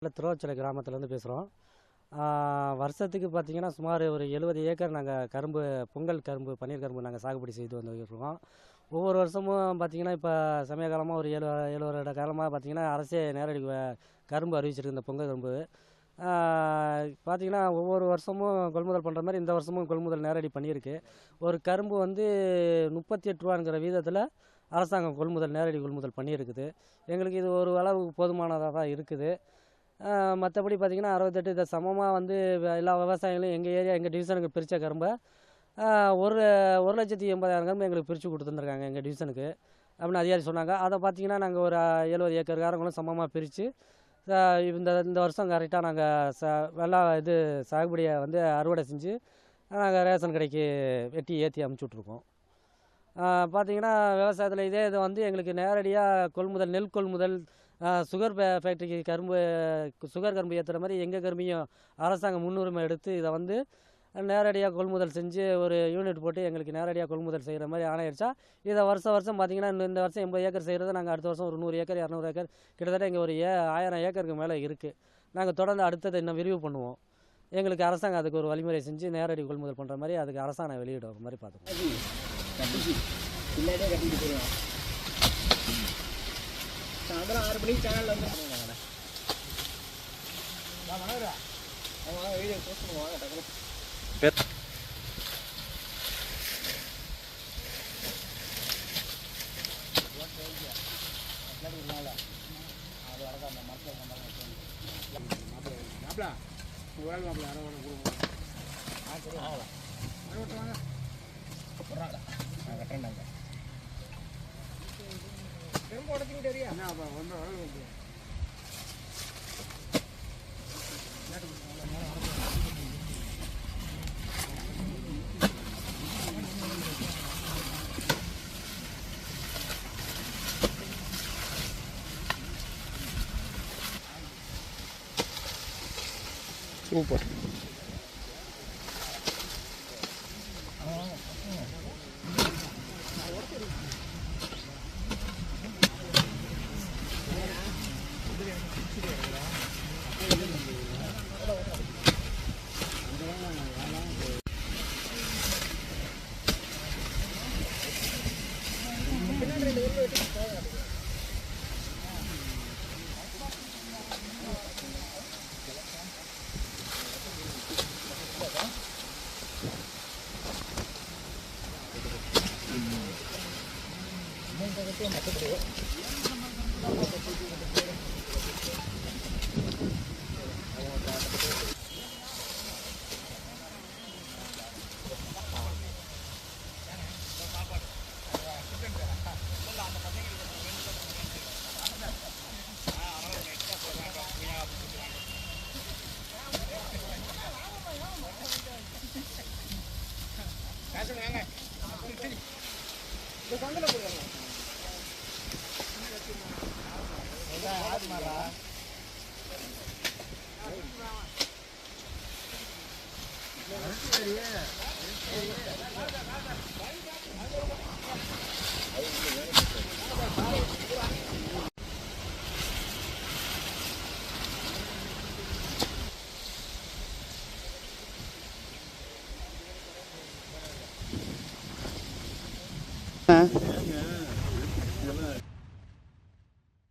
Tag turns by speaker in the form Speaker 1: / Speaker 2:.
Speaker 1: திருவாச்சலை கிராமத்துலேருந்து பேசுகிறோம். வருஷத்துக்கு பார்த்தீங்கன்னா சுமார் ஒரு 70 ஏக்கர் நாங்கள் கரும்பு, பொங்கல் கரும்பு, பன்னீர் கரும்பு நாங்கள் சாகுபடி செய்து வந்துருக்கோம். ஒவ்வொரு வருஷமும் பார்த்தீங்கன்னா இப்போ சமீப காலமாக ஒரு 7 வருட காலமாக பார்த்தீங்கன்னா அரசே நேரடி கரும்பு அறிவிச்சிருக்கு. இந்த பொங்கல் கரும்பு பார்த்தீங்கன்னா ஒவ்வொரு வருஷமும் கொள்முதல் பண்ணுற மாதிரி இந்த வருஷமும் கொள்முதல் நேரடி பண்ணியிருக்கு. ஒரு கரும்பு வந்து 38 ரூபாங்கிற வீதத்தில் அரசாங்கம் நேரடி கொள்முதல் பண்ணியிருக்குது. எங்களுக்கு இது ஒரு அளவுக்கு போதுமானதாக தான் இருக்குது. மற்றபடி பார்த்திங்கன்னா 68 இதை சமமாக வந்து எல்லா விவசாயிகளும் எங்கள் ஏரியா எங்கள் டிவிஷனுக்கு பிரித்த கரும்பை 1,80,000 கரும்பு எங்களுக்கு பிரித்து கொடுத்துருந்துருக்காங்க எங்கள் டிவிஷனுக்கு அப்படின்னு அதிகாரி சொன்னாங்க. அதை பார்த்திங்கன்னா நாங்கள் ஒரு 70 ஏக்கர் காரங்களும் சமமாக பிரித்து இந்த வருஷம் கரெக்டாக நாங்கள் சாகுபடியை வந்து அறுவடை செஞ்சு நாங்கள் ரேஷன் கடைக்கு வெட்டி ஏற்றி அமுச்சுட்ருக்கோம். பார்த்திங்கன்னா விவசாயத்தில் இது வந்து எங்களுக்கு நேரடியாக நெல் கொள்முதல், சுகர் ஃபேக்ட்ரிக்கு சுகர் கரும்பு ஏற்றுற மாதிரி எங்கள் கரும்பையும் அரசாங்கம் முன்னுரிமை எடுத்து இதை வந்து நேரடியாக கொள்முதல் செஞ்சு ஒரு யூனிட் போட்டு எங்களுக்கு நேரடியாக கொள்முதல் செய்கிற மாதிரி ஆணையிடுச்சா. இதை வருஷம் பார்த்திங்கன்னா இந்த வருஷம் 80 ஏக்கர் செய்கிறது நாங்கள் அடுத்த வருஷம் ஒரு 100 ஏக்கர் 200 ஏக்கர் கிட்டத்தட்ட இங்கே ஒரு 1000 ஏக்கருக்கு மேலே இருக்குது. நாங்கள் தொடர்ந்து அடுத்ததை இன்னும் விரிவு பண்ணுவோம். எங்களுக்கு அரசாங்கம் அதுக்கு ஒரு வழிமுறை செஞ்சு நேரடி கொள்முதல் பண்ணுற மாதிரி அதுக்கு அரசாங்கம் வெளியிடுற மாதிரி பார்த்துக்கோம்.
Speaker 2: சாயந்தரம் 6 மணிக்கு சேனலில் வந்து வீடியோ போஸ்ட் பண்ணுவாங்க டக்குனு. ரொம்ப உடச்சிக்கிட்டு தெரியா சூப்பர்.